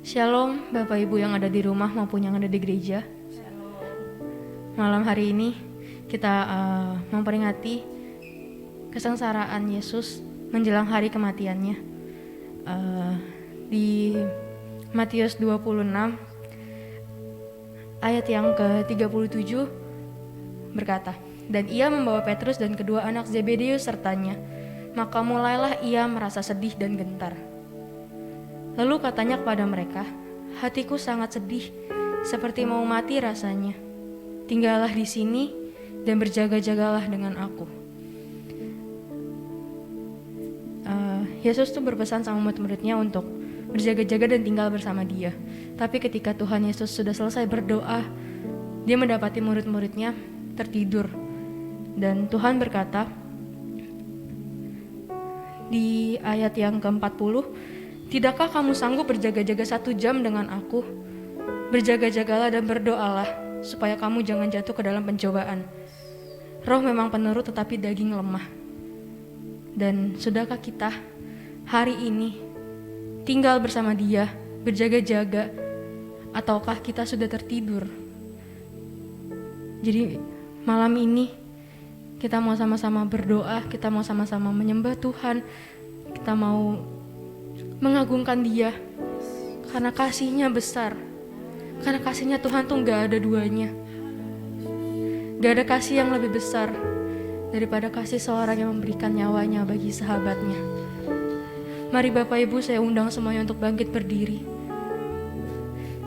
Shalom Bapak Ibu yang ada di rumah maupun yang ada di gereja. Malam hari ini kita memperingati kesengsaraan Yesus menjelang hari kematiannya. Di Matius 26 ayat yang ke-37 berkata, "Dan ia membawa Petrus dan kedua anak Zebedeus sertanya, maka mulailah ia merasa sedih dan gentar. Lalu katanya kepada mereka, 'Hatiku sangat sedih, seperti mau mati rasanya. Tinggallah di sini dan berjaga-jagalah dengan aku.'" Yesus tuh berpesan sama murid-muridnya untuk berjaga-jaga dan tinggal bersama dia. Tapi ketika Tuhan Yesus sudah selesai berdoa, dia mendapati murid-muridnya tertidur. Dan Tuhan berkata di ayat yang ke-40, "Tidakkah kamu sanggup berjaga-jaga 1 jam dengan aku? Berjaga-jagalah dan berdoalah, supaya kamu jangan jatuh ke dalam pencobaan. Roh memang penurut tetapi daging lemah." Dan sudahkah kita hari ini tinggal bersama dia, berjaga-jaga, ataukah kita sudah tertidur? Jadi malam ini kita mau sama-sama berdoa, kita mau sama-sama menyembah Tuhan, kita mau mengagungkan dia karena kasihnya besar, karena kasihnya Tuhan tuh gak ada duanya. Gak ada kasih yang lebih besar daripada kasih seorang yang memberikan nyawanya bagi sahabatnya. Mari Bapak Ibu, saya undang semuanya untuk bangkit berdiri.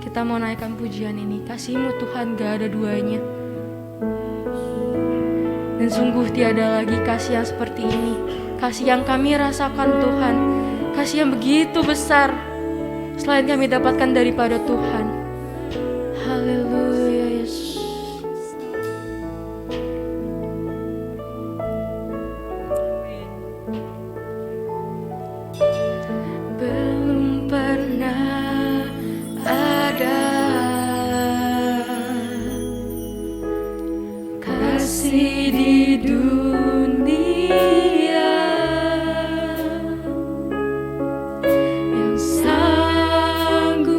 Kita mau naikkan pujian ini. Kasih-Mu Tuhan gak ada duanya. Dan sungguh tiada lagi kasih yang seperti ini. Kasih yang kami rasakan Tuhan, kasih yang begitu besar, selain kami dapatkan daripada Tuhan. Haleluya Yesus. Belum pernah ada kasih di dunia yang sanggup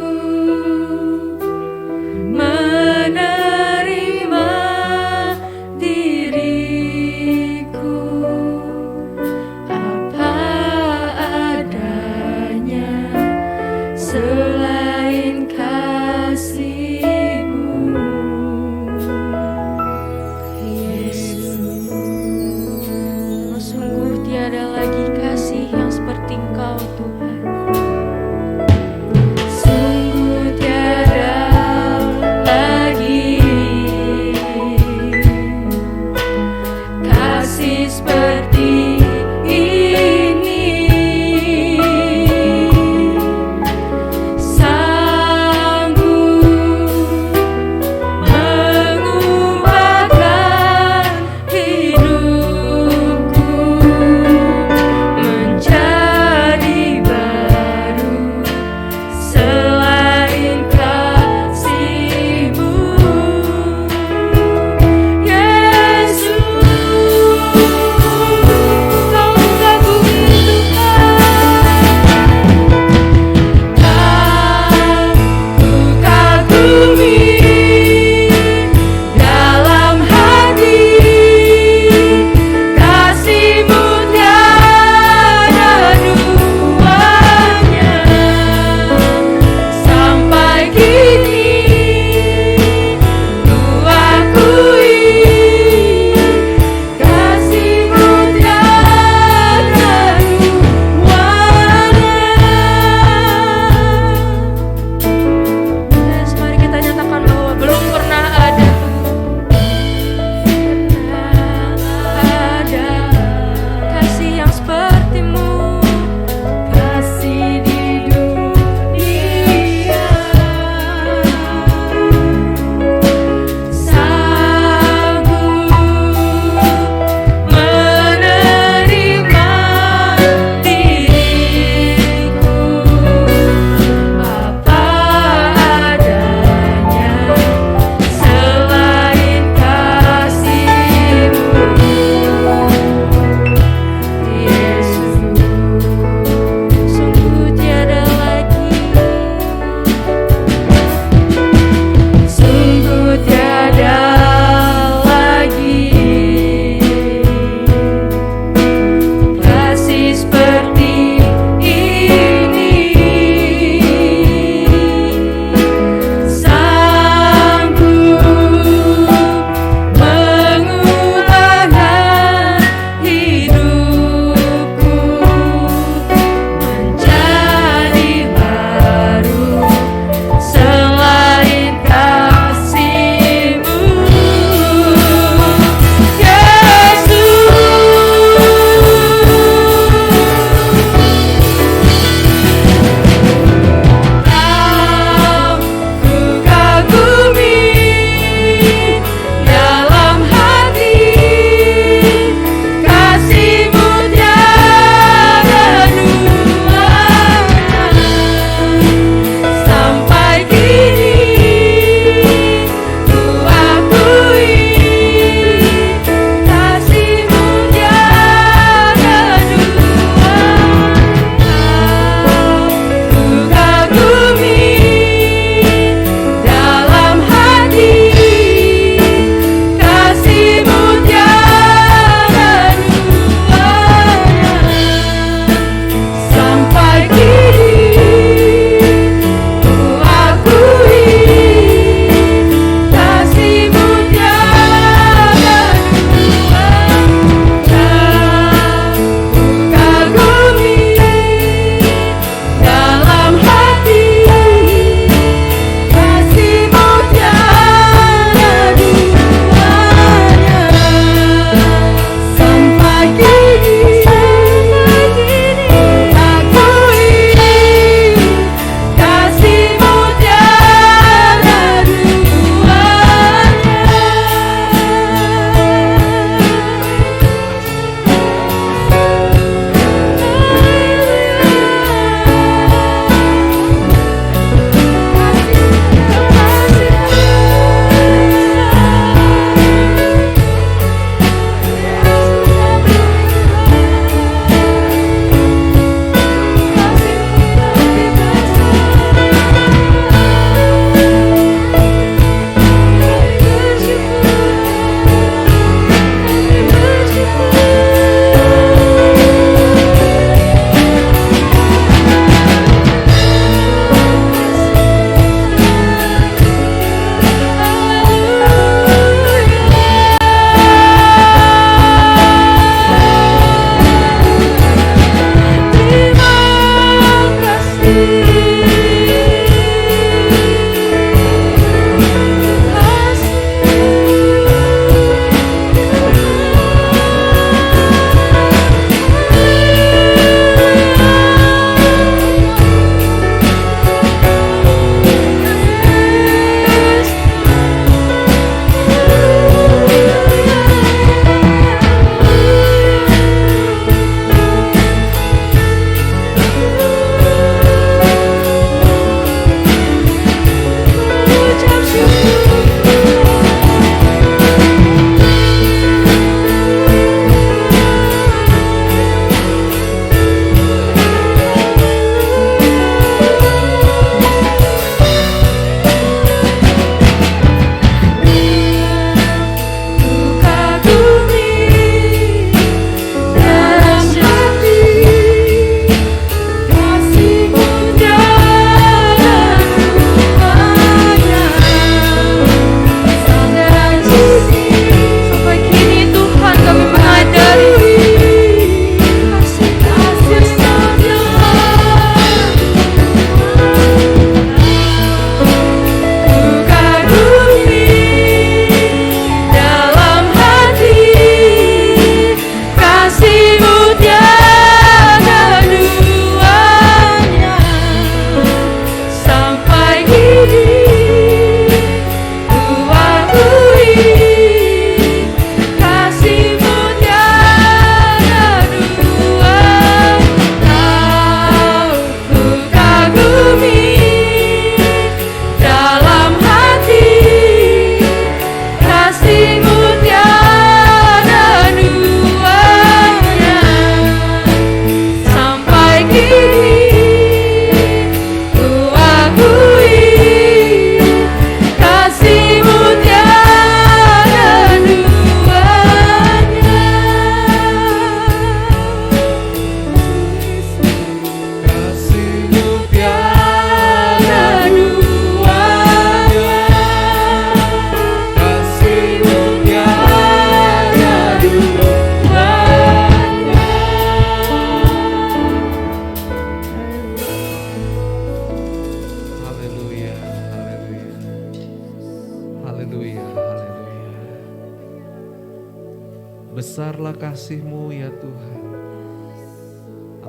Besarlah kasih-Mu ya Tuhan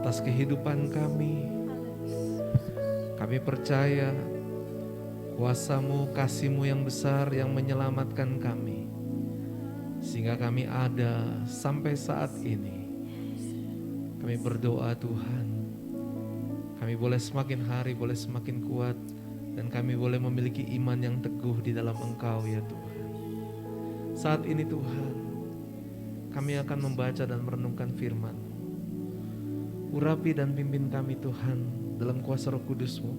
atas kehidupan kami. Kami percaya kuasa-Mu, kasih-Mu yang besar yang menyelamatkan kami, sehingga kami ada sampai saat ini. Kami berdoa Tuhan, kami boleh semakin hari boleh semakin kuat, dan kami boleh memiliki iman yang teguh di dalam Engkau ya Tuhan. Saat ini Tuhan, kami akan membaca dan merenungkan firman-Mu. Urapi dan pimpin kami Tuhan dalam kuasa Roh Kudus-Mu,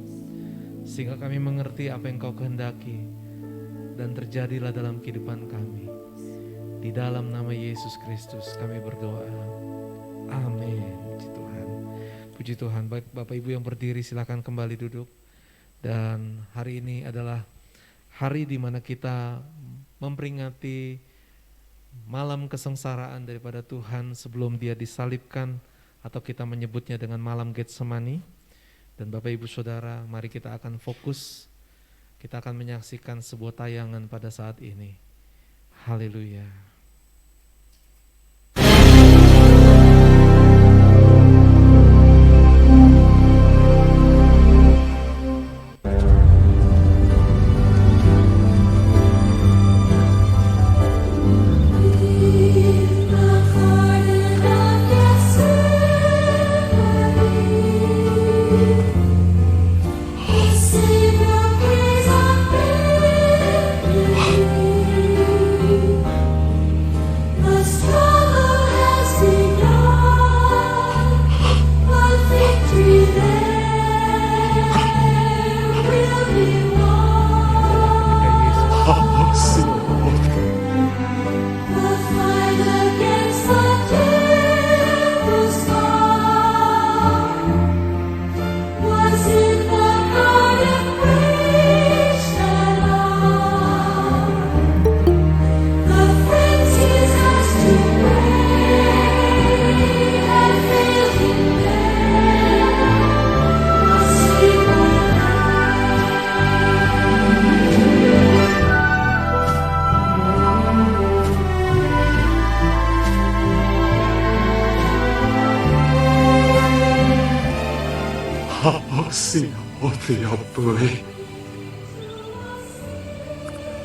sehingga kami mengerti apa yang Kau kehendaki dan terjadilah dalam kehidupan kami. Di dalam nama Yesus Kristus kami berdoa. Amin. Puji Tuhan. Puji Tuhan. Baik Bapak Ibu yang berdiri, silakan kembali duduk. Dan hari ini adalah hari di mana kita memperingati malam kesengsaraan daripada Tuhan sebelum Dia disalibkan, atau kita menyebutnya dengan malam Getsemani. Dan Bapak Ibu Saudara, mari kita akan fokus, kita akan menyaksikan sebuah tayangan pada saat ini. Haleluya.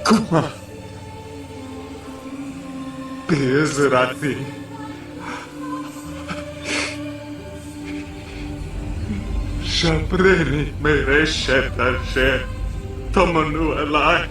Kuma Bezrati Shabreni Mereshetashe Tamanu Alai.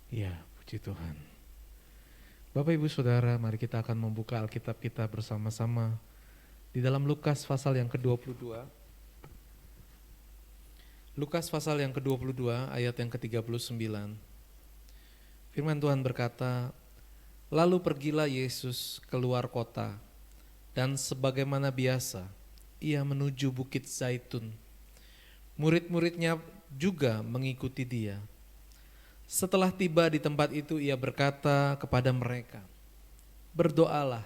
Ya, puji Tuhan. Bapak Ibu Saudara, mari kita akan membuka Alkitab kita bersama-sama di dalam Lukas pasal yang ke-22. Lukas pasal yang ke-22 ayat yang ke-39. Firman Tuhan berkata, "Lalu pergilah Yesus keluar kota, dan sebagaimana biasa, ia menuju Bukit Zaitun. Murid-muridnya juga mengikuti dia. Setelah tiba di tempat itu, ia berkata kepada mereka, 'Berdoalah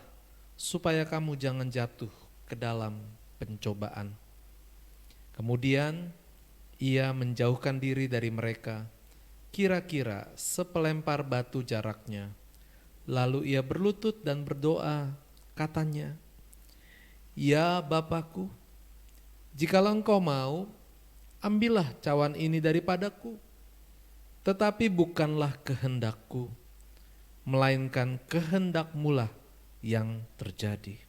supaya kamu jangan jatuh ke dalam pencobaan.' Kemudian ia menjauhkan diri dari mereka, kira-kira sepelempar batu jaraknya. Lalu ia berlutut dan berdoa, katanya, "Ya Bapakku, jikalau Engkau mau, ambillah cawan ini daripadaku. Tetapi bukanlah kehendakku, melainkan kehendak-Mu lah yang terjadi."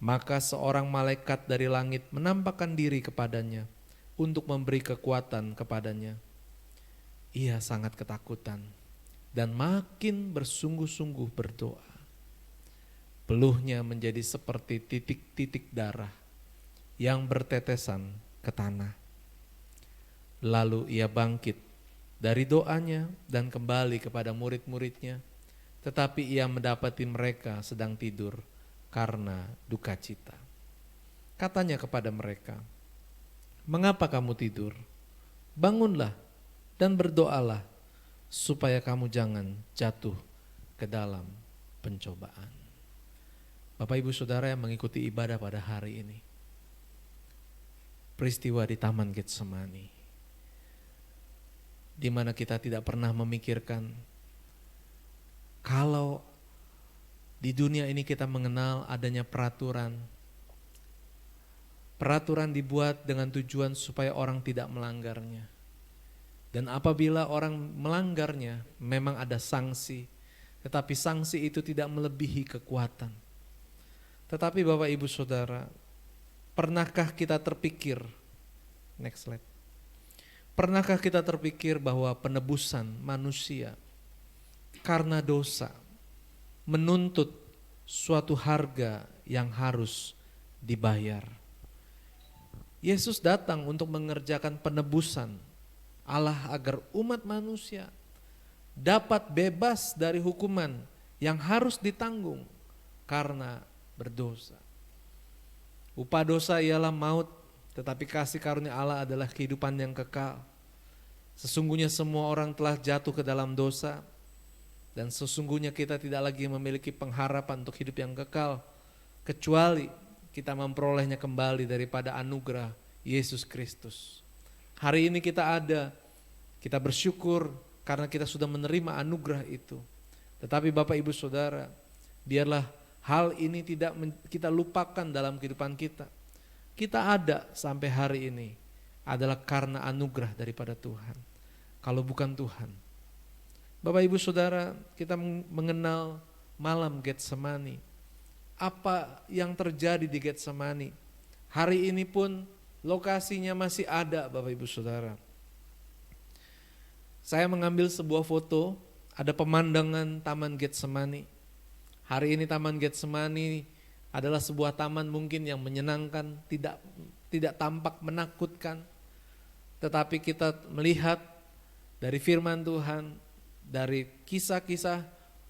Maka seorang malaikat dari langit menampakkan diri kepadanya untuk memberi kekuatan kepadanya. Ia sangat ketakutan dan makin bersungguh-sungguh berdoa. Peluhnya menjadi seperti titik-titik darah yang bertetesan ke tanah. Lalu ia bangkit dari doanya dan kembali kepada murid-muridnya, tetapi ia mendapati mereka sedang tidur karena duka cita. Katanya kepada mereka, "Mengapa kamu tidur? Bangunlah dan berdoalah supaya kamu jangan jatuh ke dalam pencobaan." Bapak Ibu Saudara yang mengikuti ibadah pada hari ini, peristiwa di Taman Getsemani, di mana kita tidak pernah memikirkan kalau di dunia ini kita mengenal adanya peraturan. Peraturan dibuat dengan tujuan supaya orang tidak melanggarnya. Dan apabila orang melanggarnya, memang ada sanksi. Tetapi sanksi itu tidak melebihi kekuatan. Tetapi Bapak Ibu Saudara, pernahkah kita terpikir, next slide. Pernahkah kita terpikir bahwa penebusan manusia karena dosa menuntut suatu harga yang harus dibayar? Yesus datang untuk mengerjakan penebusan Allah agar umat manusia dapat bebas dari hukuman yang harus ditanggung karena berdosa. Upah dosa ialah maut, tetapi kasih karunia Allah adalah kehidupan yang kekal. Sesungguhnya semua orang telah jatuh ke dalam dosa, dan sesungguhnya kita tidak lagi memiliki pengharapan untuk hidup yang kekal, kecuali kita memperolehnya kembali daripada anugerah Yesus Kristus. Hari ini kita ada, kita bersyukur karena kita sudah menerima anugerah itu. Tetapi Bapak Ibu Saudara, biarlah hal ini tidak kita lupakan dalam kehidupan kita. Kita ada sampai hari ini adalah karena anugerah daripada Tuhan. Kalau bukan Tuhan, Bapak Ibu Saudara, kita mengenal malam Getsemani. Apa yang terjadi di Getsemani? Hari ini pun lokasinya masih ada, Bapak Ibu Saudara. Saya mengambil sebuah foto, ada pemandangan Taman Getsemani. Hari ini Taman Getsemani adalah sebuah taman mungkin yang menyenangkan, tidak tampak menakutkan. Tetapi kita melihat dari firman Tuhan, dari kisah-kisah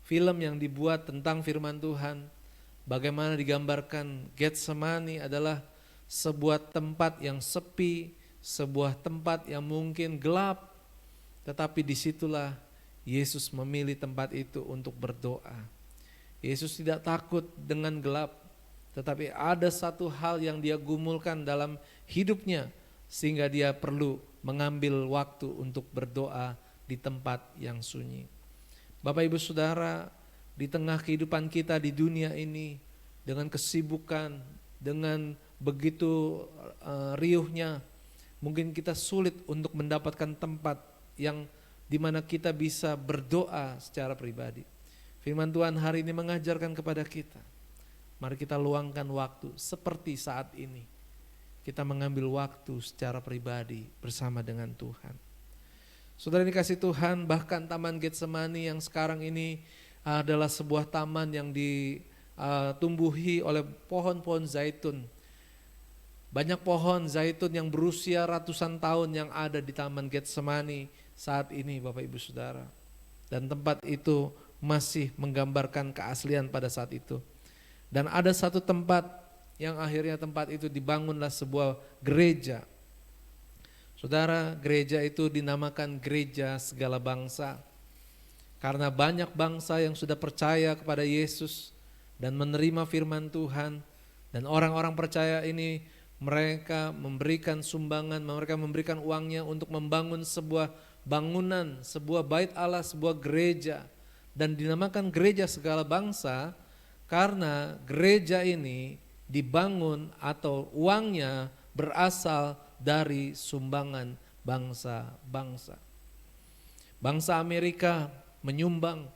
film yang dibuat tentang firman Tuhan, bagaimana digambarkan Getsemani adalah sebuah tempat yang sepi, sebuah tempat yang mungkin gelap, tetapi disitulah Yesus memilih tempat itu untuk berdoa. Yesus tidak takut dengan gelap, tetapi ada satu hal yang dia gumulkan dalam hidupnya, sehingga dia perlu mengambil waktu untuk berdoa di tempat yang sunyi. Bapak Ibu Saudara, di tengah kehidupan kita di dunia ini, dengan kesibukan, dengan begitu riuhnya, mungkin kita sulit untuk mendapatkan tempat yang dimana kita bisa berdoa secara pribadi. Firman Tuhan hari ini mengajarkan kepada kita, mari kita luangkan waktu seperti saat ini. Kita mengambil waktu secara pribadi bersama dengan Tuhan. Saudara dikasih Tuhan, bahkan Taman Getsemani yang sekarang ini adalah sebuah taman yang ditumbuhi oleh pohon-pohon zaitun. Banyak pohon zaitun yang berusia ratusan tahun yang ada di Taman Getsemani saat ini, Bapak Ibu Saudara. Dan tempat itu masih menggambarkan keaslian pada saat itu. Dan ada satu tempat yang akhirnya tempat itu dibangunlah sebuah gereja. Saudara, gereja itu dinamakan gereja segala bangsa. Karena banyak bangsa yang sudah percaya kepada Yesus dan menerima firman Tuhan. Dan orang-orang percaya ini mereka memberikan sumbangan, mereka memberikan uangnya untuk membangun sebuah bangunan, sebuah bait Allah, sebuah gereja. Dan dinamakan gereja segala bangsa karena gereja ini dibangun atau uangnya berasal dari sumbangan bangsa-bangsa. Bangsa Amerika menyumbang,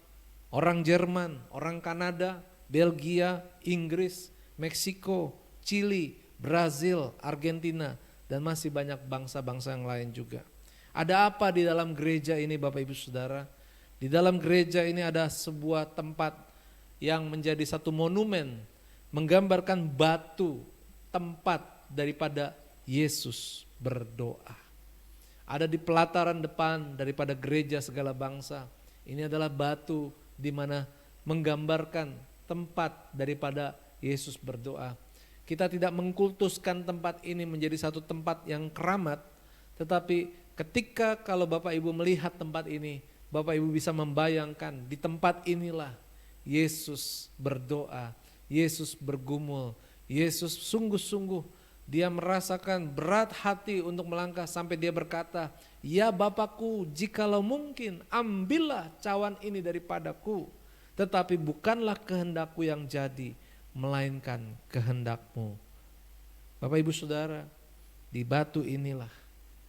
orang Jerman, orang Kanada, Belgia, Inggris, Meksiko, Chili, Brazil, Argentina, dan masih banyak bangsa-bangsa yang lain juga. Ada apa di dalam gereja ini Bapak Ibu Saudara? Di dalam gereja ini ada sebuah tempat yang menjadi satu monumen, menggambarkan batu tempat daripada Yesus berdoa. Ada di pelataran depan daripada gereja segala bangsa. Ini adalah batu di mana menggambarkan tempat daripada Yesus berdoa. Kita tidak mengkultuskan tempat ini menjadi satu tempat yang keramat, tetapi ketika kalau Bapak Ibu melihat tempat ini, Bapak Ibu bisa membayangkan di tempat inilah Yesus berdoa, Yesus bergumul, Yesus sungguh-sungguh dia merasakan berat hati untuk melangkah sampai dia berkata, "Ya Bapakku, jikalau mungkin ambillah cawan ini daripadaku, tetapi bukanlah kehendakku yang jadi, melainkan kehendakmu." Bapak Ibu Saudara, di batu inilah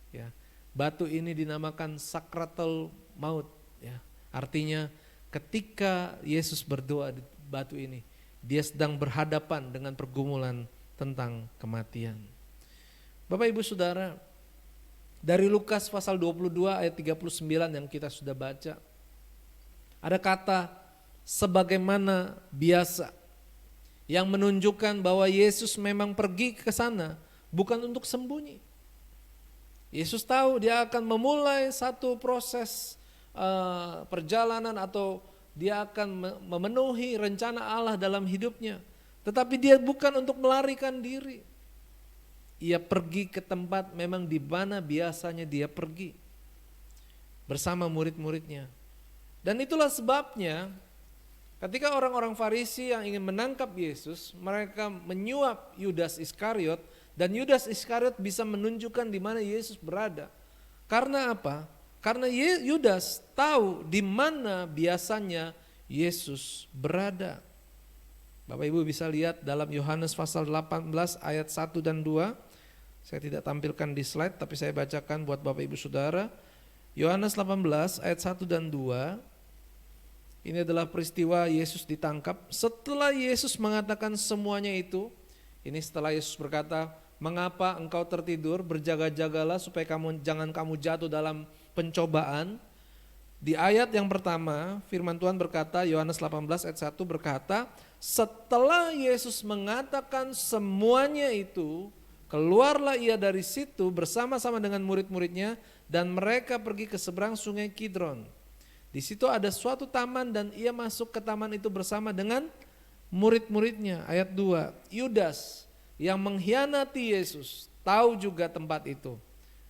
ya. Batu ini dinamakan sakratul maut ya. Artinya ketika Yesus berdoa di batu ini, dia sedang berhadapan dengan pergumulan tentang kematian. Bapak Ibu Saudara, dari Lukas pasal 22 ayat 39 yang kita sudah baca, ada kata sebagaimana biasa yang menunjukkan bahwa Yesus memang pergi ke sana bukan untuk sembunyi. Yesus tahu dia akan memulai satu proses perjalanan atau dia akan memenuhi rencana Allah dalam hidupnya. Tetapi dia bukan untuk melarikan diri. Ia pergi ke tempat memang di mana biasanya dia pergi bersama murid-muridnya. Dan itulah sebabnya ketika orang-orang Farisi yang ingin menangkap Yesus, mereka menyuap Yudas Iskariot, dan Yudas Iskariot bisa menunjukkan di mana Yesus berada. Karena apa? Karena Yudas tahu di mana biasanya Yesus berada. Bapak Ibu bisa lihat dalam Yohanes pasal 18 ayat 1 dan 2. Saya tidak tampilkan di slide tapi saya bacakan buat Bapak Ibu Saudara. Yohanes 18 ayat 1 dan 2. Ini adalah peristiwa Yesus ditangkap. Setelah Yesus mengatakan semuanya itu, ini setelah Yesus berkata, "Mengapa engkau tertidur? Berjaga-jagalah supaya jangan kamu jatuh dalam pencobaan." Di ayat yang pertama firman Tuhan berkata, Yohanes 18 ayat 1 berkata, setelah Yesus mengatakan semuanya itu, keluarlah ia dari situ bersama-sama dengan murid-muridnya dan mereka pergi ke seberang sungai Kidron. Di situ ada suatu taman dan ia masuk ke taman itu bersama dengan murid-muridnya. Ayat 2, Yudas yang mengkhianati Yesus tahu juga tempat itu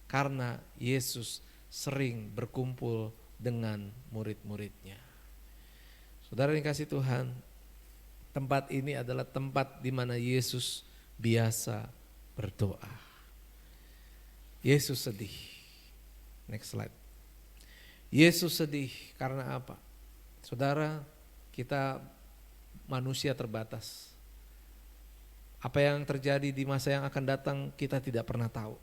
karena Yesus sering berkumpul dengan murid-muridnya. Saudara yang kasih Tuhan, tempat ini adalah tempat di mana Yesus biasa berdoa. Yesus sedih. Next slide. Yesus sedih karena apa? Saudara, kita manusia terbatas. Apa yang terjadi di masa yang akan datang kita tidak pernah tahu.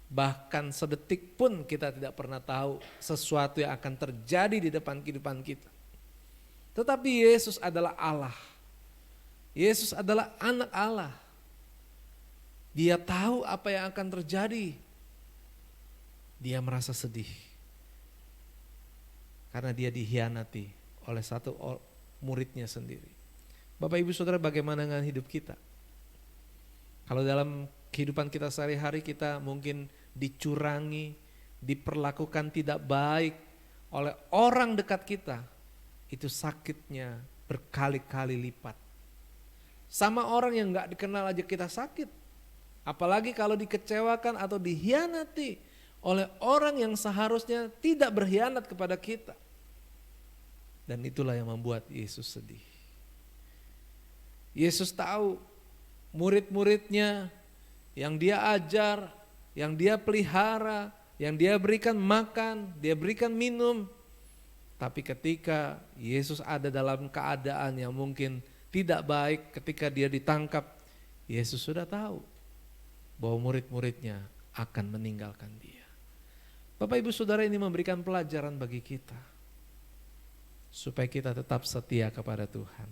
Bahkan sedetik pun kita tidak pernah tahu sesuatu yang akan terjadi di depan kehidupan kita. Tetapi Yesus adalah Allah. Yesus adalah anak Allah. Dia tahu apa yang akan terjadi. Dia merasa sedih. Karena dia dikhianati oleh satu muridnya sendiri. Bapak Ibu Saudara, bagaimana dengan hidup kita? Kalau dalam kehidupan kita sehari-hari kita mungkin dicurangi, diperlakukan tidak baik oleh orang dekat kita, itu sakitnya berkali-kali lipat. Sama orang yang gak dikenal aja kita sakit, apalagi kalau dikecewakan atau dikhianati oleh orang yang seharusnya tidak berkhianat kepada kita. Dan itulah yang membuat Yesus sedih. Yesus tahu murid-muridnya yang dia ajar, yang dia pelihara, yang dia berikan makan, dia berikan minum. Tapi ketika Yesus ada dalam keadaan yang mungkin tidak baik, ketika dia ditangkap, Yesus sudah tahu bahwa murid-muridnya akan meninggalkan dia. Bapak Ibu Saudara, ini memberikan pelajaran bagi kita, supaya kita tetap setia kepada Tuhan.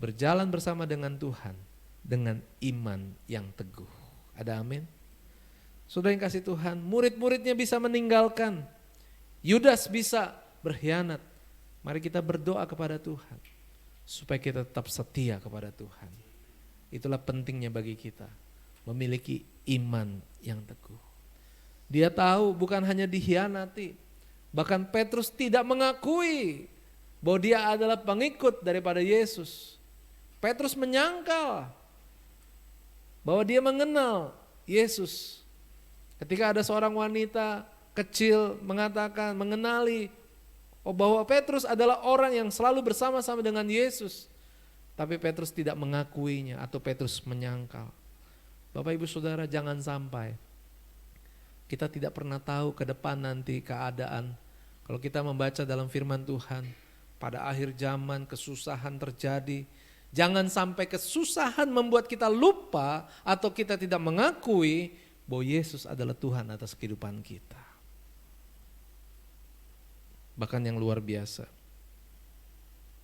Berjalan bersama dengan Tuhan, dengan iman yang teguh. Ada amin? Saudara yang kasih Tuhan, murid-muridnya bisa meninggalkan, Yudas bisa berkhianat. Mari kita berdoa kepada Tuhan, supaya kita tetap setia kepada Tuhan. Itulah pentingnya bagi kita, memiliki iman yang teguh. Dia tahu bukan hanya dikhianati, bahkan Petrus tidak mengakui bahwa dia adalah pengikut daripada Yesus. Petrus menyangkal bahwa dia mengenal Yesus. Ketika ada seorang wanita kecil mengatakan, mengenali bahwa Petrus adalah orang yang selalu bersama-sama dengan Yesus. Tapi Petrus tidak mengakuinya atau Petrus menyangkal. Bapak Ibu Saudara, jangan sampai kita tidak pernah tahu ke depan nanti keadaan. Kalau kita membaca dalam firman Tuhan, pada akhir zaman kesusahan terjadi. Jangan sampai kesusahan membuat kita lupa atau kita tidak mengakui bahwa Yesus adalah Tuhan atas kehidupan kita. Bahkan yang luar biasa,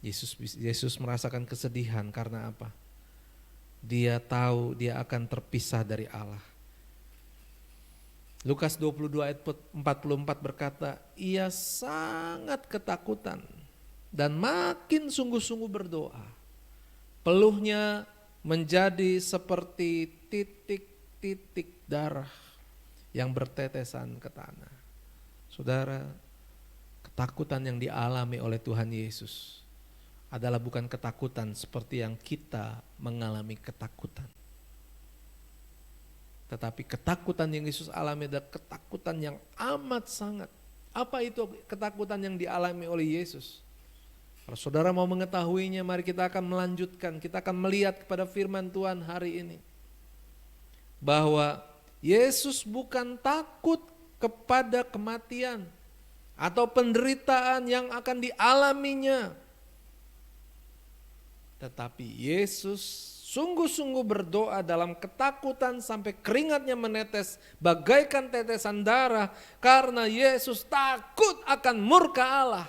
Yesus merasakan kesedihan karena apa? Dia tahu dia akan terpisah dari Allah. Lukas 22 ayat 44 berkata, ia sangat ketakutan dan makin sungguh-sungguh berdoa. Peluhnya menjadi seperti titik-titik darah yang bertetesan ke tanah. Saudara, ketakutan yang dialami oleh Tuhan Yesus adalah bukan ketakutan seperti yang kita mengalami ketakutan. Tetapi ketakutan yang Yesus alami adalah ketakutan yang amat sangat. Apa itu ketakutan yang dialami oleh Yesus? Kalau saudara mau mengetahuinya, mari kita akan melanjutkan. Kita akan melihat kepada firman Tuhan hari ini. Bahwa Yesus bukan takut kepada kematian atau penderitaan yang akan dialaminya. Tetapi Yesus sungguh-sungguh berdoa dalam ketakutan sampai keringatnya menetes bagaikan tetesan darah karena Yesus takut akan murka Allah.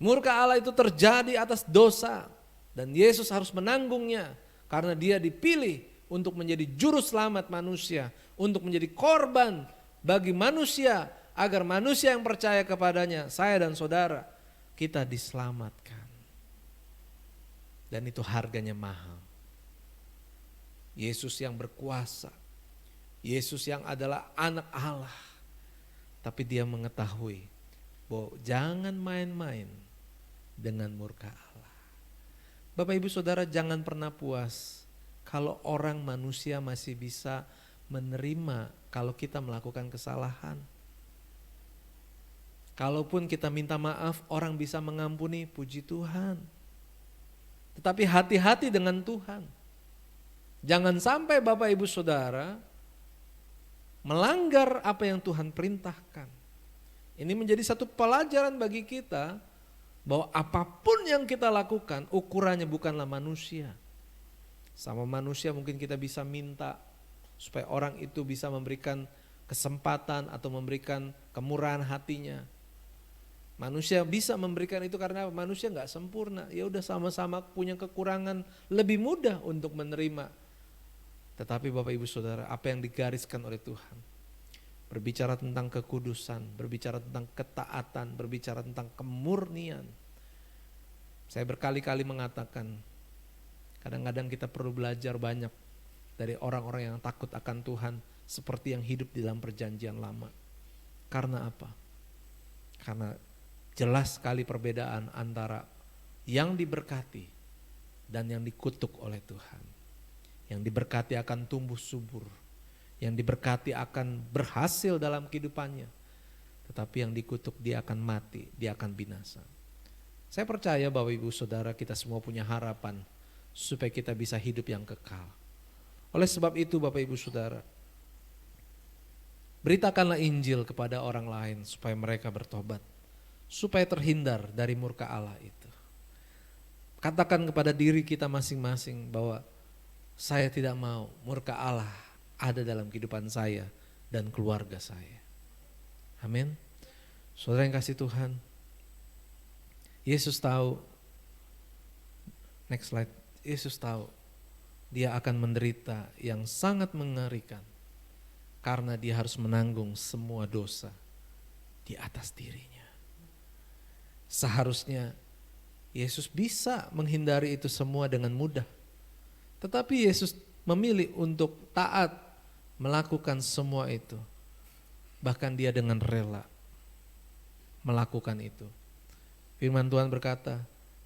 Murka Allah itu terjadi atas dosa dan Yesus harus menanggungnya karena dia dipilih untuk menjadi juru selamat manusia, untuk menjadi korban bagi manusia agar manusia yang percaya kepadanya, saya dan saudara, kita diselamatkan. Dan itu harganya mahal. Yesus yang berkuasa, Yesus yang adalah anak Allah. Tapi dia mengetahui bahwa jangan main-main dengan murka Allah. Bapak Ibu Saudara, jangan pernah puas kalau orang manusia masih bisa menerima kalau kita melakukan kesalahan. Kalaupun kita minta maaf, orang bisa mengampuni, puji Tuhan. Tetapi hati-hati dengan Tuhan. Jangan sampai Bapak Ibu Saudara melanggar apa yang Tuhan perintahkan. Ini menjadi satu pelajaran bagi kita bahwa apapun yang kita lakukan ukurannya bukanlah manusia. Sama manusia mungkin kita bisa minta supaya orang itu bisa memberikan kesempatan atau memberikan kemurahan hatinya. Manusia bisa memberikan itu karena manusia nggak sempurna. Ya udah sama-sama punya kekurangan, lebih mudah untuk menerima. Tetapi Bapak Ibu Saudara, apa yang digariskan oleh Tuhan? Berbicara tentang kekudusan, berbicara tentang ketaatan, berbicara tentang kemurnian. Saya berkali-kali mengatakan, kadang-kadang kita perlu belajar banyak dari orang-orang yang takut akan Tuhan seperti yang hidup di dalam perjanjian lama. Karena apa? Karena jelas sekali perbedaan antara yang diberkati dan yang dikutuk oleh Tuhan. Yang diberkati akan tumbuh subur, yang diberkati akan berhasil dalam kehidupannya. Tetapi yang dikutuk dia akan mati, dia akan binasa. Saya percaya Bapak Ibu Saudara kita semua punya harapan supaya kita bisa hidup yang kekal. Oleh sebab itu Bapak Ibu Saudara, beritakanlah Injil kepada orang lain supaya mereka bertobat, supaya terhindar dari murka Allah itu. Katakan kepada diri kita masing-masing bahwa saya tidak mau murka Allah ada dalam kehidupan saya dan keluarga saya. Amin. Saudara yang kasih Tuhan, Yesus tahu, next slide, Yesus tahu dia akan menderita yang sangat mengerikan karena dia harus menanggung semua dosa di atas dirinya. Seharusnya Yesus bisa menghindari itu semua dengan mudah. Tetapi Yesus memilih untuk taat melakukan semua itu. Bahkan dia dengan rela melakukan itu. Firman Tuhan berkata,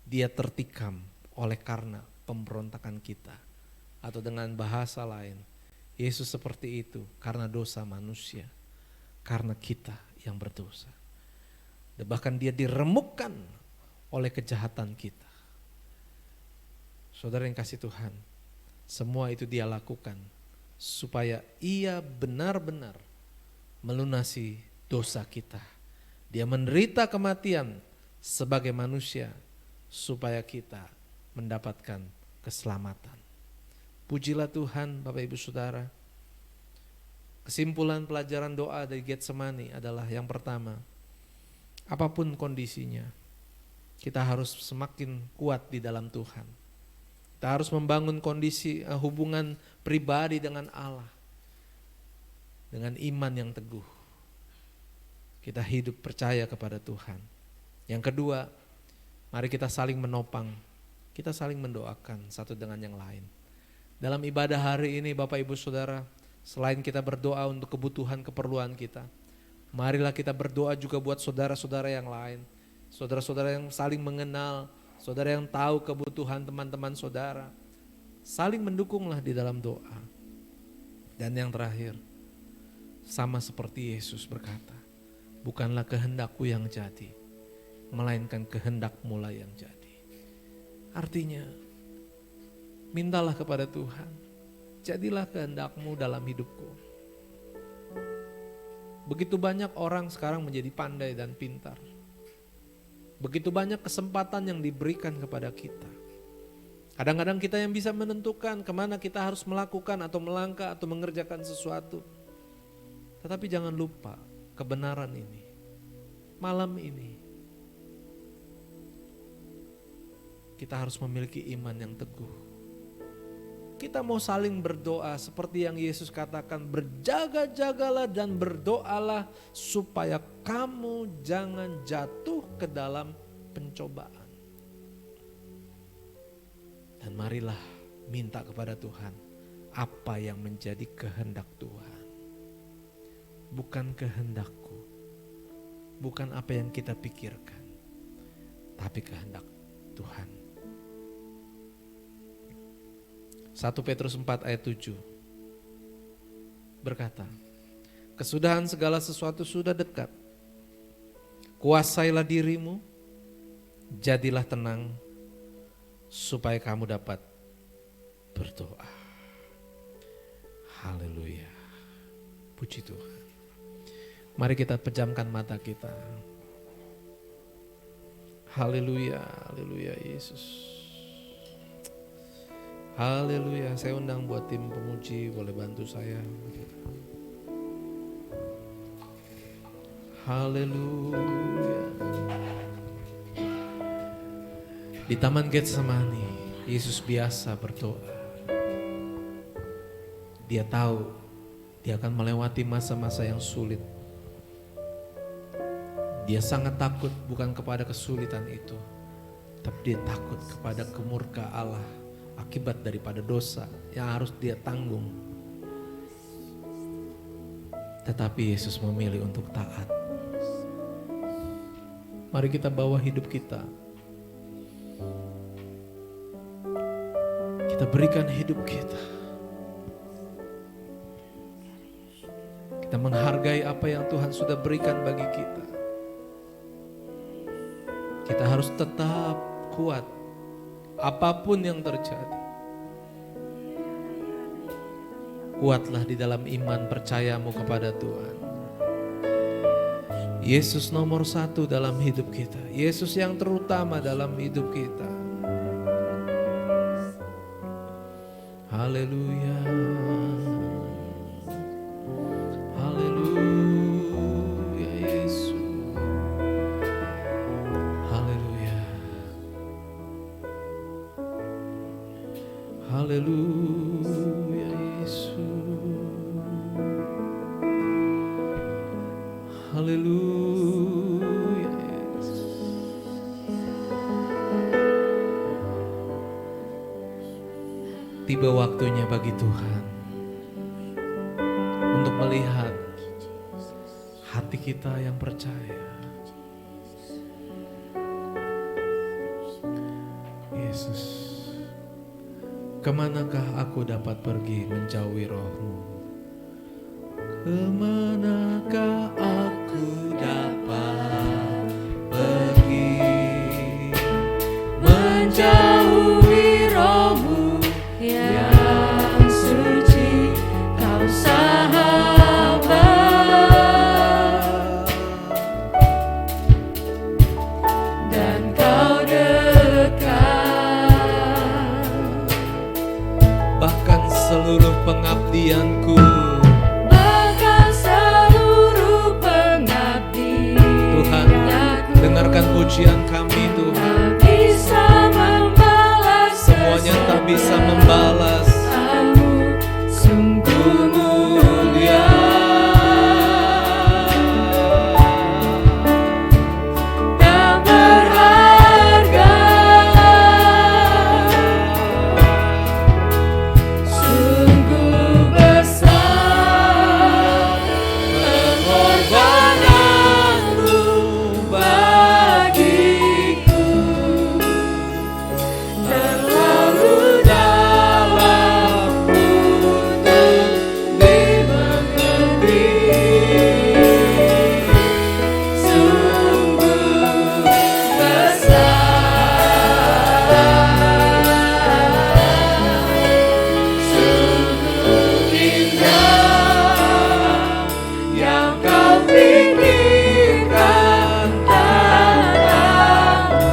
dia tertikam oleh karena pemberontakan kita. Atau dengan bahasa lain, Yesus seperti itu karena dosa manusia. Karena kita yang berdosa. Dan bahkan dia diremukkan oleh kejahatan kita. Saudara yang kasih Tuhan, semua itu dia lakukan supaya ia benar-benar melunasi dosa kita. Dia menderita kematian sebagai manusia supaya kita mendapatkan keselamatan. Pujilah Tuhan Bapak Ibu Saudara. Kesimpulan pelajaran doa dari Getsemani adalah yang pertama, apapun kondisinya, kita harus semakin kuat di dalam Tuhan. Kita harus membangun kondisi hubungan pribadi dengan Allah. Dengan iman yang teguh. Kita hidup percaya kepada Tuhan. Yang kedua, mari kita saling menopang. Kita saling mendoakan satu dengan yang lain. Dalam ibadah hari ini Bapak Ibu Saudara, selain kita berdoa untuk kebutuhan keperluan kita, marilah kita berdoa juga buat saudara-saudara yang lain. Saudara-saudara yang saling mengenal, saudara yang tahu kebutuhan teman-teman saudara. Saling mendukunglah di dalam doa. Dan yang terakhir, sama seperti Yesus berkata, bukanlah kehendakku yang jadi, melainkan kehendak-Mu lah yang jadi. Artinya, mintalah kepada Tuhan, jadilah kehendak-Mu dalam hidupku. Begitu banyak orang sekarang menjadi pandai dan pintar. Begitu banyak kesempatan yang diberikan kepada kita. Kadang-kadang kita yang bisa menentukan kemana kita harus melakukan atau melangkah atau mengerjakan sesuatu. Tetapi jangan lupa kebenaran ini. Malam ini kita harus memiliki iman yang teguh. Kita mau saling berdoa seperti yang Yesus katakan, berjaga-jagalah dan berdoalah supaya kamu jangan jatuh ke dalam pencobaan. Dan marilah minta kepada Tuhan apa yang menjadi kehendak Tuhan. Bukan kehendakku, bukan apa yang kita pikirkan, tapi kehendak Tuhan. 1 Petrus 4 ayat 7 berkata, kesudahan segala sesuatu sudah dekat. Kuasailah dirimu, jadilah tenang, supaya kamu dapat berdoa. Haleluya. Puji Tuhan. Mari kita pejamkan mata kita. Haleluya, haleluya Yesus. Haleluya, saya undang buat tim pemuji, boleh bantu saya. Haleluya. Di Taman Getsemani, Yesus biasa berdoa. Dia tahu dia akan melewati masa-masa yang sulit. Dia sangat takut bukan kepada kesulitan itu, tapi dia takut kepada kemurka Allah. Akibat daripada dosa yang harus dia tanggung. Tetapi Yesus memilih untuk taat. Mari kita bawa hidup kita. Kita berikan hidup kita. Kita menghargai apa yang Tuhan sudah berikan bagi kita. Kita harus tetap kuat apapun yang terjadi. Kuatlah di dalam iman percayamu kepada Tuhan. Yesus nomor 1 dalam hidup kita. Yesus yang terutama dalam hidup kita. Haleluya. Haleluya Yesus. Haleluya. Haleluya Yesus. Haleluya Yesus. Tiba waktunya bagi Tuhan untuk melihat hati kita yang percaya. Yesus, kemanakah aku dapat pergi menjauhi roh-Mu? Kemanakah aku dapat pergi menjauhi roh-Mu yang suci, Kau sahabat, dan Kau dekat. bahkan seluruh pengabdianku? Bahkan seluruh pengabdian Tuhan, dengarkan pujian kami Tuhan. tak bisa membalas Semuanya tak bisa membalas. Kamu sungguh mulia dan berharga, sungguh besar pengorbananmu bagiku, terlalu dalam untuk dimengerti, sungguh besar, sungguh indah yang Kau pikirkan tentangku,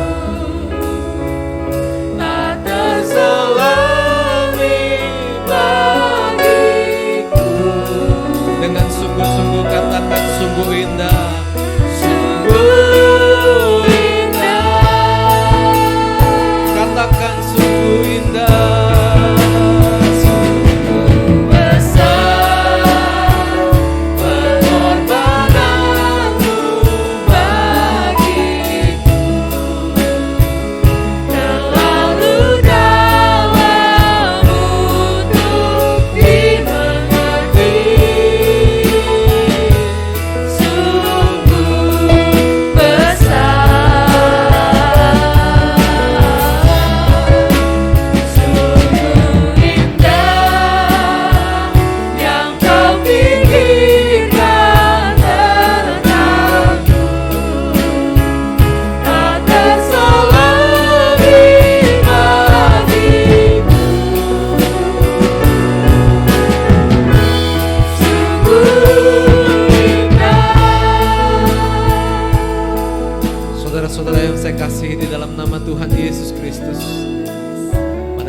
tak terselami bagiku. Dengan sungguh-sungguh katakan sungguh indah. Sungguh indah, Katakan sungguh indah. sungguh besar pengorbananmu bagiku, terlalu dalam untuk dimengerti, sungguh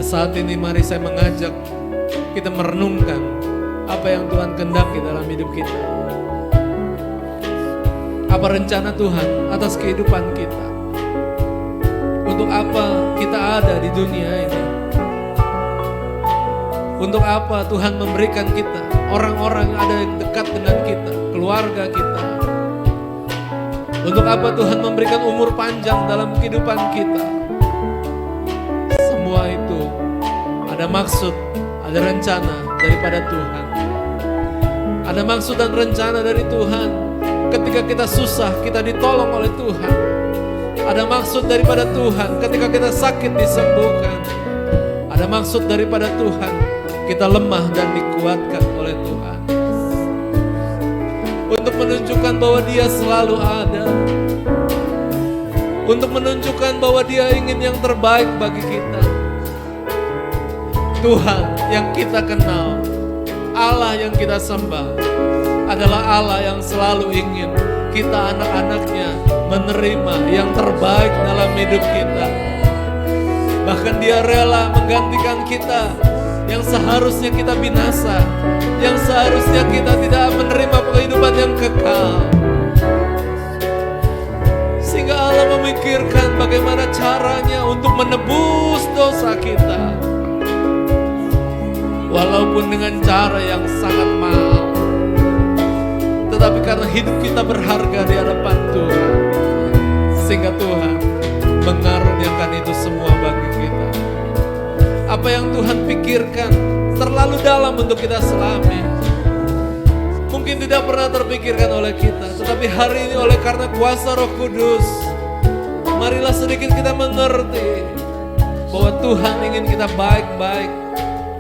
saat ini mari saya mengajak kita merenungkan apa yang Tuhan kehendaki dalam hidup kita. Apa rencana Tuhan atas kehidupan kita? Untuk apa kita ada di dunia ini? Untuk apa Tuhan memberikan kita orang-orang yang ada yang dekat dengan kita, keluarga kita? Untuk apa Tuhan memberikan umur panjang dalam kehidupan kita? Semua itu ada maksud, ada rencana daripada Tuhan. Ada maksud dan rencana dari Tuhan. Ketika kita susah, kita ditolong oleh Tuhan. Ada maksud daripada Tuhan. Ketika kita sakit, disembuhkan. Ada maksud daripada Tuhan. Kita lemah dan dikuatkan oleh Tuhan. Untuk menunjukkan bahwa Dia selalu ada. Untuk menunjukkan bahwa Dia ingin yang terbaik bagi kita. Tuhan yang kita kenal, Allah yang kita sembah adalah Allah yang selalu ingin kita anak-anaknya menerima yang terbaik dalam hidup kita. Bahkan Dia rela menggantikan kita yang seharusnya kita binasa, yang seharusnya kita tidak menerima kehidupan yang kekal. Sehingga Allah memikirkan bagaimana caranya untuk menebus dosa kita, walaupun dengan cara yang sangat mahal. Tetapi karena hidup kita berharga di hadapan Tuhan, sehingga Tuhan mengaruniakan itu semua bagi kita. Apa yang Tuhan pikirkan terlalu dalam untuk kita selami, mungkin tidak pernah terpikirkan oleh kita. Tetapi hari ini oleh karena kuasa Roh Kudus, marilah sedikit kita mengerti bahwa Tuhan ingin kita baik-baik.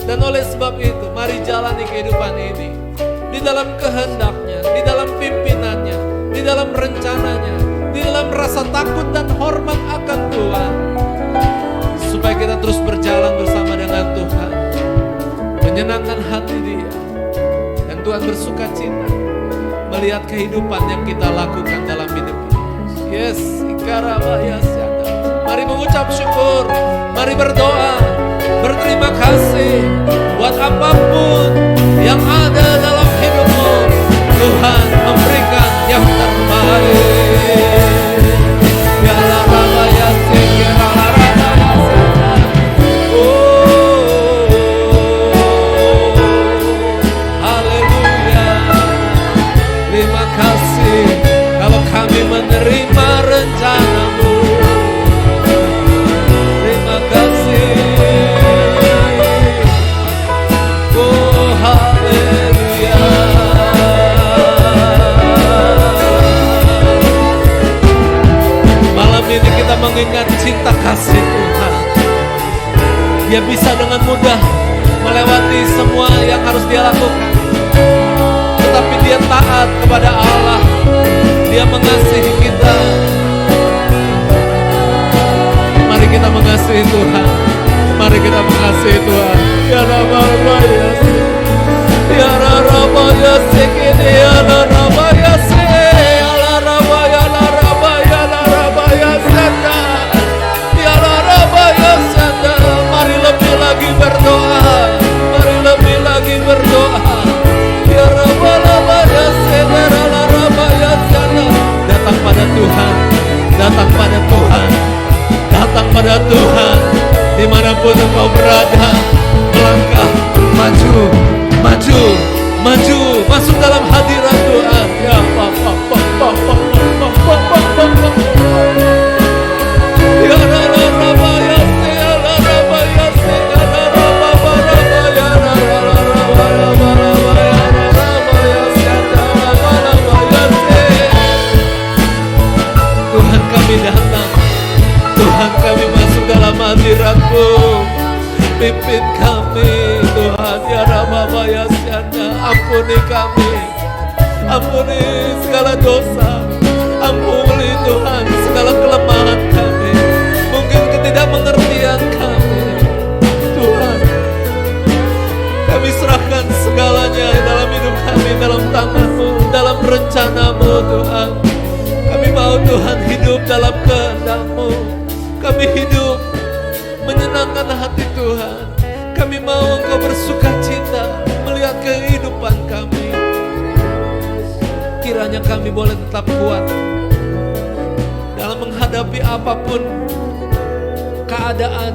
Dan oleh sebab itu, mari jalani kehidupan ini di dalam kehendaknya, di dalam pimpinannya, di dalam rencananya, di dalam rasa takut dan hormat akan Tuhan, supaya kita terus berjalan bersama dengan Tuhan, menyenangkan hati Dia, dan Tuhan bersuka cita melihat kehidupan yang kita lakukan dalam hidup ini. Yes, mari mengucap syukur, mari berdoa, berterima kasih buat apapun yang ada dalam hidupmu. Tuhan memberikan yang terbaik. Ya Rabba ya Sekera Rabba ya Sekera. Oh, haleluya. Terima kasih kalau kami menerima rencana-Mu. Terima kasih. Oh, haleluya. Malam ini kita mengingat cinta kasih Tuhan. Dia bisa dengan mudah melewati semua yang harus Dia lakukan, tetapi Dia taat kepada Allah. Dia mengasihi kita. Mari kita mengasihi Tuhan. Mari kita mengasihi Tuhan. Ya Rabba ya Se, ya Rabba ya Se, ya Rabba ya Se, ya Rabba ya Rabba ya Rabba ya Santa, ya Rabba ya Santa. Mari lebih lagi berdoa, mari lebih lagi berdoa. Ya Rabba ya Se, ya Rabba ya Santa. Datang pada Tuhan, datang pada Tuhan, datang pada Tuhan. Dimanapun engkau berada, melangkah, maju, maju, maju, masuk dalam hadirat Tuhan. Ya Papa, Papa, Papa, Papa, Papa, ya Rabba ya Se, ya Rabba ya Se, ya Rabba Rabba ya Rabba ya Se, Tuhan kami datang, Tuhan kami masuk dalam hadirat-Mu. Pimpin kami Tuhan, ya Rabba ya Syanda. Ampuni kami, ampuni segala dosa, ampuni Tuhan segala kelemahan kami, mungkin ketidakmengertian kami. Tuhan, kami serahkan segalanya dalam hidup kami, dalam tangan-Mu, dalam rencana-Mu Tuhan. Kami mau Tuhan hidup dalam kehendak-Mu. Kami hidup menyenangkan hati Tuhan. Kami mau Engkau bersuka cita melihat kehidupan kami. Kiranya kami boleh tetap kuat dalam menghadapi apapun keadaan.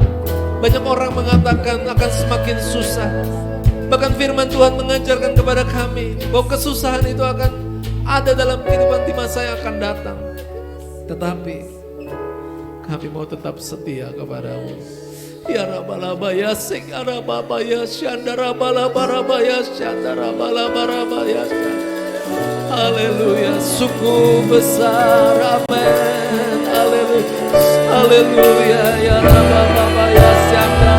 Banyak orang mengatakan akan semakin susah. Bahkan firman Tuhan mengajarkan kepada kami bahwa kesusahan itu akan ada dalam kehidupan di masa yang akan datang. Tetapi kami mau tetap setia kepada-Mu. Ya Rabba ya Sek, ya Rabba ya Syanda, Rabba ya Syanda, Rabba ya Syanda. Haleluya, sungguh besar, amin. Haleluya, haleluya, ya Rabba ya Syanda.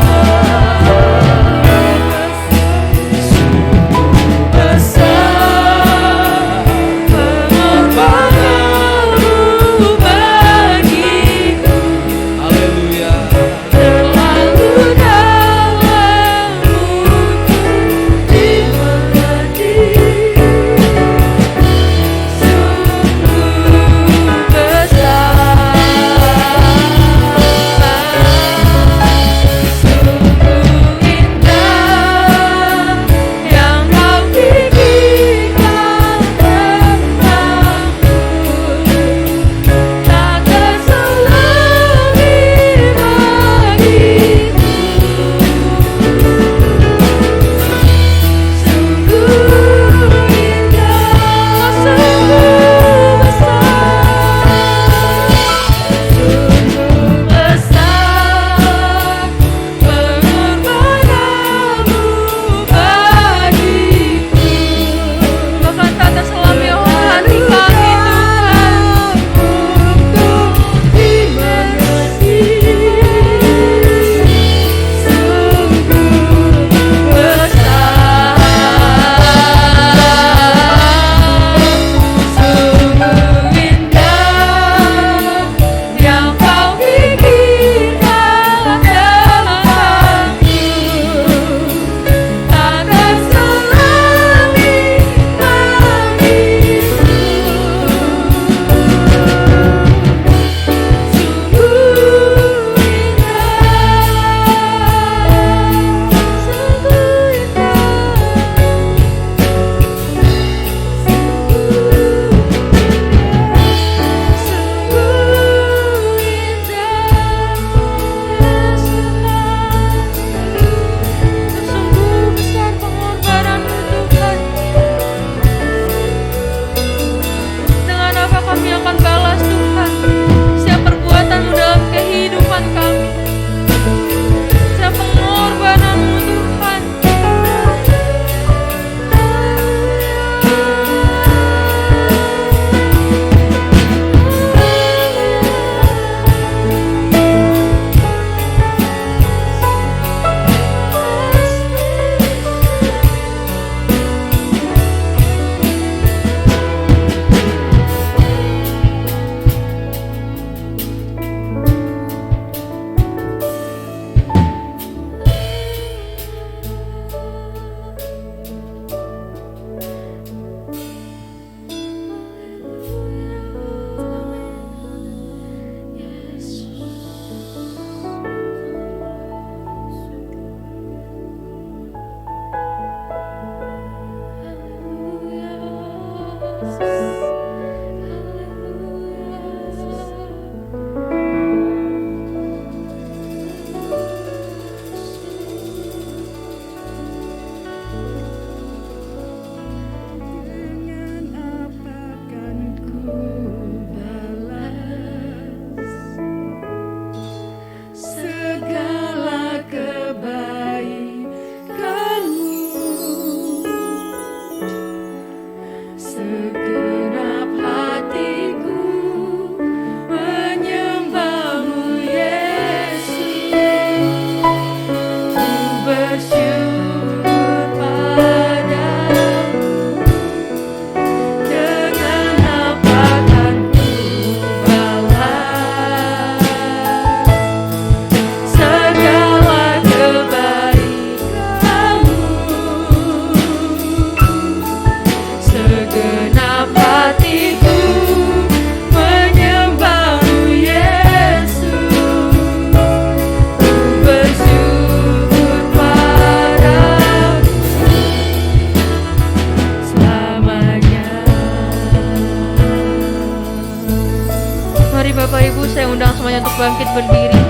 untuk bangkit berdiri.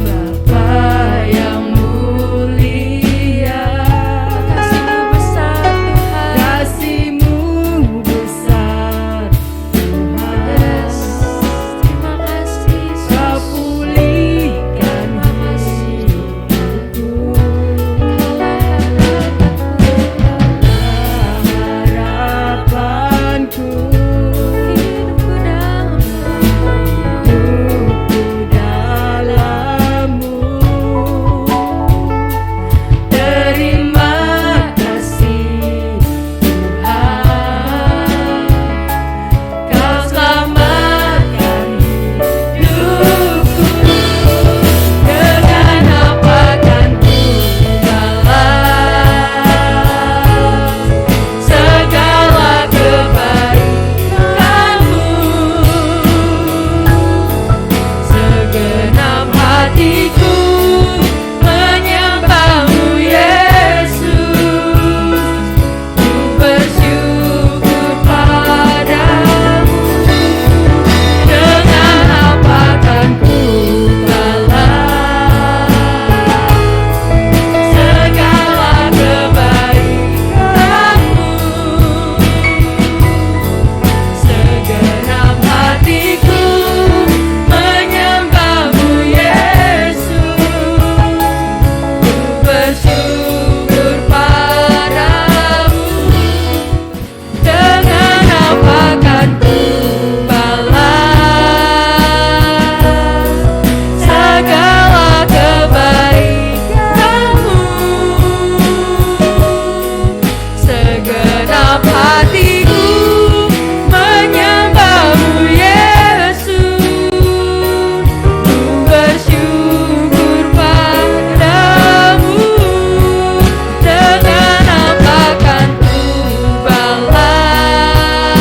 Bapa yang mulia, Kasih-Mu besar Tuhan. kasih-Mu besar Tuhan. Terima kasih Kau Yesus. pulihkan hidupku, harapanku, Hidupku dalam-Mu. hidupku dalam-Mu. Terima kasih Tuhan, Kau selamatkan hidupku. Dengan apa kan ku balas segala kebaikan-Mu? Segenap hatiku menyembah-Mu Yesus, ku bersyukur padamu. Dengan apa kan ku balas segala kebaikan-Mu? Segenap hatiku menyembah-Mu Yesus, ku bersyukur padamu. Dengan apa kan ku balas segala kebaikan-Mu? Segenap hatiku menyembah-Mu Yesus, ku bersyukur padamu. Dengan apa kan ku balas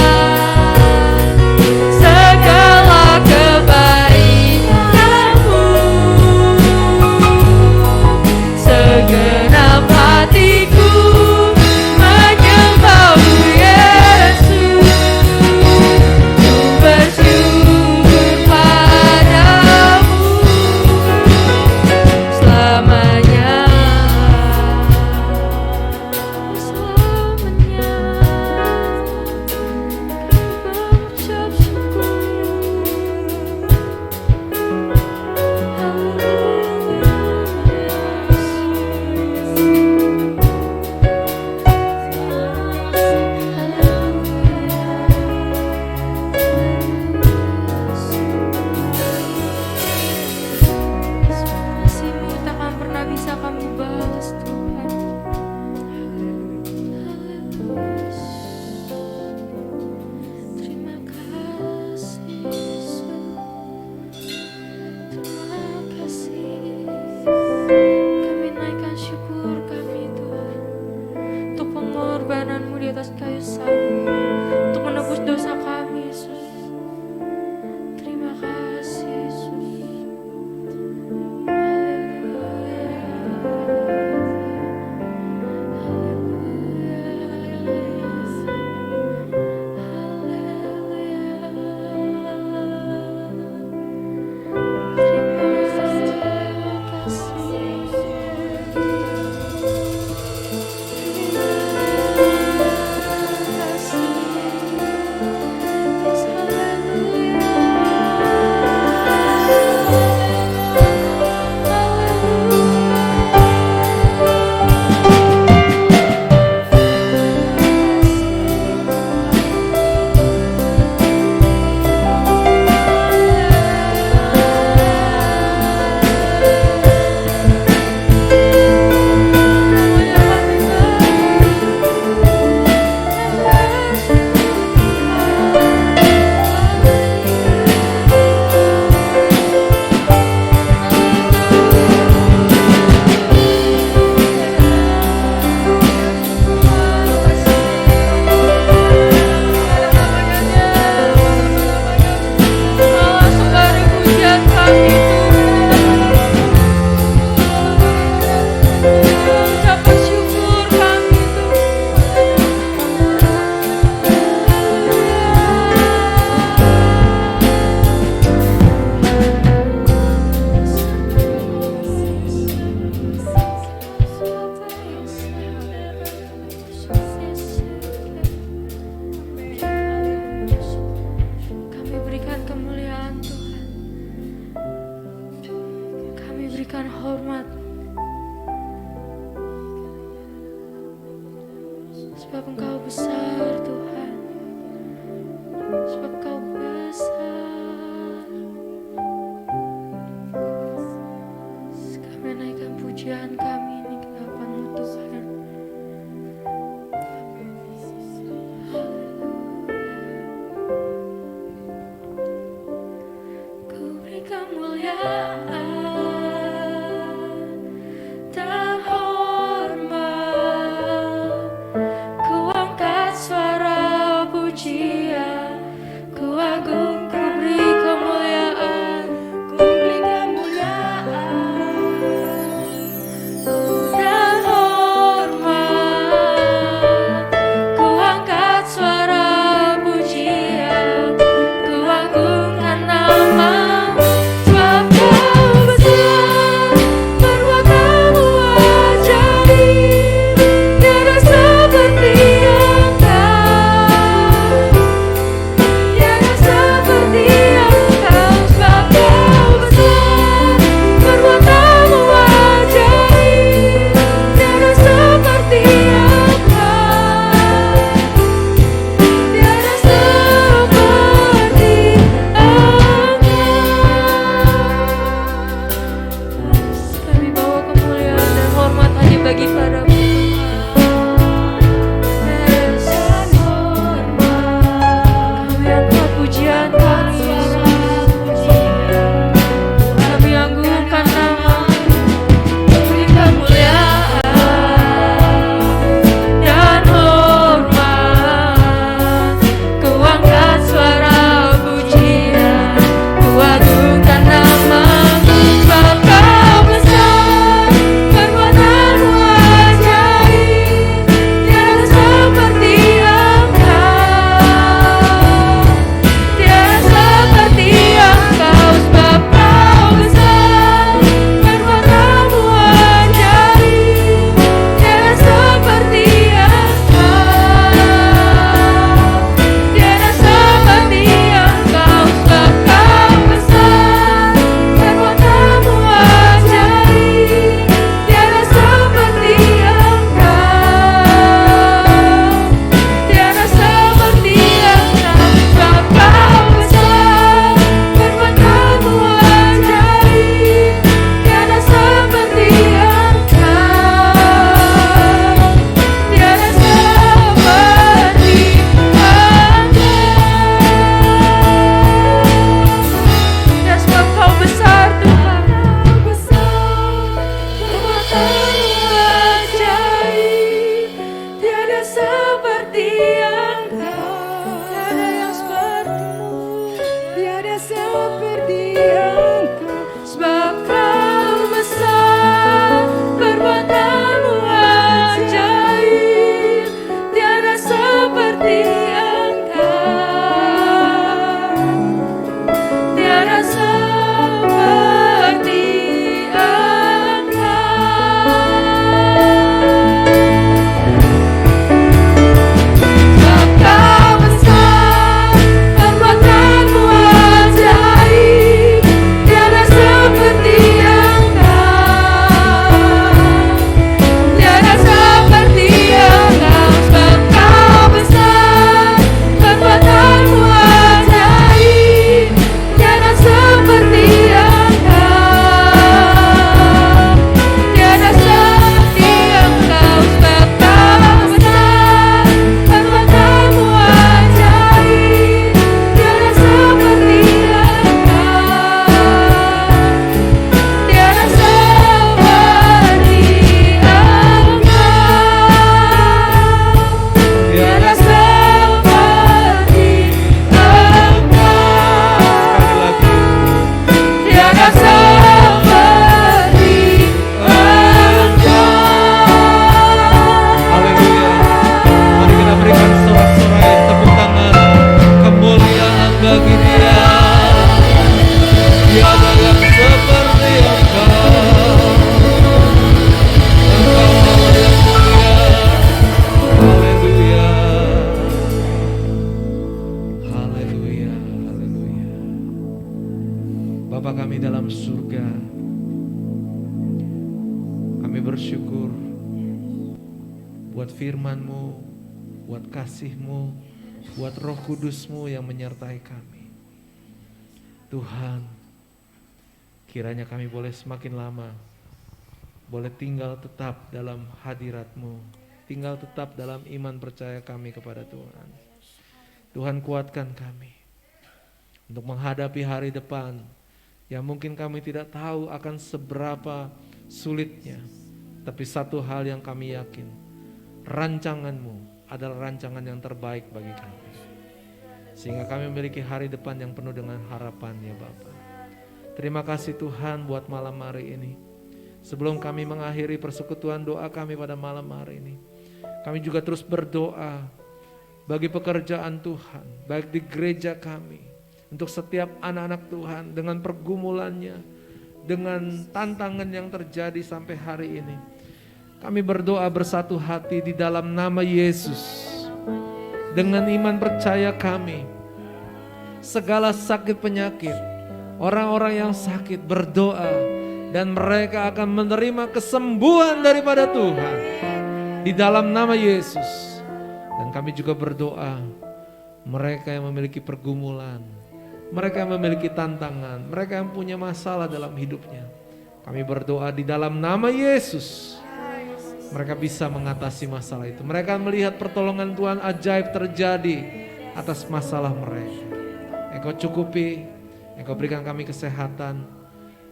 segala kebaikan-Mu? Segenap hatiku menyembah-Mu Yesus, ku bersyukur padamu selamanya. Selamanya mengucap syukur. Kasih-Mu takkan pernah bisa kami balas Tuhan. Terima kasih Yesus. Terima kasih. Kami naikkan syukur kami Tuhan untuk pengorbanan-Mu di atas kayu salib untuk menebus dosa kami Yesus. Terima kasih Yesus. Terima kasih. Kau besar Tuhan, sebab Kau besar. Kami naikkan pujian kami ini ke hadapan-Mu Tuhan. Ku beri kemuliaan dan hormat, ku angkat suara pujian, ku agung, ku beri kemuliaan, ku beri kemuliaan dan hormat, ku angkat suara pujian, ku agungkan nama-Mu, sebab Kau besar, perbuatan-Mu ajaib, tiada seperti Engkau, tiada seperti Engkau, sebab Kau besar, perbuatan-Mu ajaib, tiada seperti Engkau, tiada seperti Engkau. Kami bawa kemuliaan dan hormat hanya bagi Padamu Tuhan. Yes. Kami angkat pujian kami, kami agungkan nama-Mu, beri kemuliaan dan hormat, ku angkat suara pujian, ku agungkan nama-Mu, sebab Kau besar, perbuatan-Mu ajaib, tiada seperti Engkau, tiada seperti Engkau, sebab Kau besar, perbuatan-Mu ajaib, tiada seperti Engkau, tiada seperti Engkau, sebab Kau besar, perbuatan-Mu ajaib, tiada seperti Engkau, tiada seperti Engkau, sebab Kau besar, perbuatan-Mu ajaib, tiada seperti Engkau, tiada seperti Engkau. Ya, sebab Kau besar Tuhan, Kau besar, perbuatan-Mu ajaib, tiada seperti Engkau, tiada yang seperti-Mu, tiada seperti Engkau, sebab Kau besar, perbuatan-Mu ajaib, tiada seperti Engkau, tiada seperti Engkau. Sebab Kau besar, perbuatan-Mu ajaib, tiada seperti Kami bersyukur buat firman-Mu, buat kasih-Mu, buat Roh Kudus-Mu yang menyertai kami. Tuhan, kiranya kami boleh semakin lama, boleh tinggal tetap dalam hadirat-Mu, tinggal tetap dalam iman percaya kami kepada Tuhan. Tuhan, kuatkan kami untuk menghadapi hari depan yang mungkin kami tidak tahu akan seberapa sulitnya. Tapi satu hal yang kami yakin, rancangan-Mu adalah rancangan yang terbaik bagi kami. Sehingga kami memiliki hari depan yang penuh dengan harapan ya Bapa. Terima kasih Tuhan buat malam hari ini. Sebelum kami mengakhiri persekutuan doa kami pada malam hari ini, kami juga terus berdoa bagi pekerjaan Tuhan, baik di gereja kami, untuk setiap anak-anak Tuhan dengan pergumulannya, dengan tantangan yang terjadi sampai hari ini. Kami berdoa bersatu hati di dalam nama Yesus. Dengan iman percaya kami, segala sakit penyakit, orang-orang yang sakit berdoa dan mereka akan menerima kesembuhan daripada Tuhan di dalam nama Yesus. Dan kami juga berdoa mereka yang memiliki pergumulan, mereka yang memiliki tantangan, mereka yang punya masalah dalam hidupnya, kami berdoa di dalam nama Yesus mereka bisa mengatasi masalah itu. Mereka melihat pertolongan Tuhan ajaib terjadi atas masalah mereka. Engkau cukupi, Engkau berikan kami kesehatan,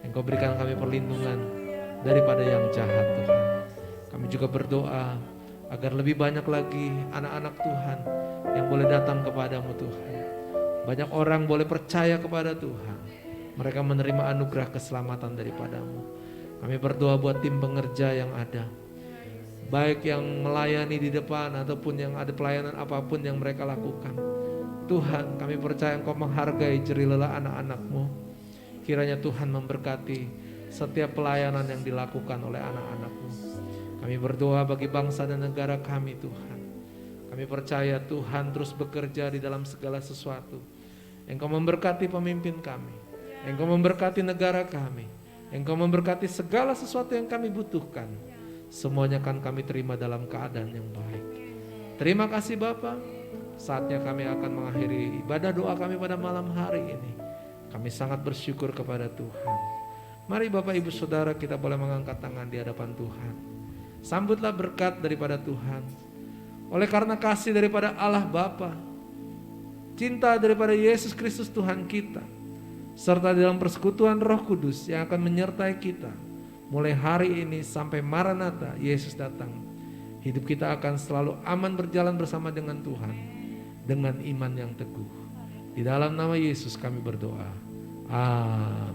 Engkau berikan kami perlindungan daripada yang jahat Tuhan. Kami juga berdoa agar lebih banyak lagi anak-anak Tuhan yang boleh datang kepadamu Tuhan. Banyak orang boleh percaya kepada Tuhan. Mereka menerima anugerah keselamatan daripadamu. Kami berdoa buat tim pengerja yang ada, baik yang melayani di depan ataupun yang ada pelayanan apapun yang mereka lakukan. Tuhan, kami percaya Engkau menghargai jerih lelah anak-anak-Mu. Kiranya Tuhan memberkati setiap pelayanan yang dilakukan oleh anak-anak-Mu. Kami berdoa bagi bangsa dan negara kami Tuhan. Kami percaya Tuhan terus bekerja di dalam segala sesuatu. Engkau memberkati pemimpin kami, Engkau memberkati negara kami, Engkau memberkati segala sesuatu yang kami butuhkan. Semuanya akan kami terima dalam keadaan yang baik. Terima kasih Bapa. Saatnya kami akan mengakhiri ibadah doa kami pada malam hari ini. Kami sangat bersyukur kepada Tuhan. Mari Bapak Ibu Saudara kita boleh mengangkat tangan di hadapan Tuhan. Sambutlah berkat daripada Tuhan. Oleh karena kasih daripada Allah Bapa, cinta daripada Yesus Kristus Tuhan kita, serta dalam persekutuan Roh Kudus yang akan menyertai kita mulai hari ini sampai Maranatha Yesus datang, hidup kita akan selalu aman berjalan bersama dengan Tuhan, dengan iman yang teguh. Di dalam nama Yesus kami berdoa. Amin.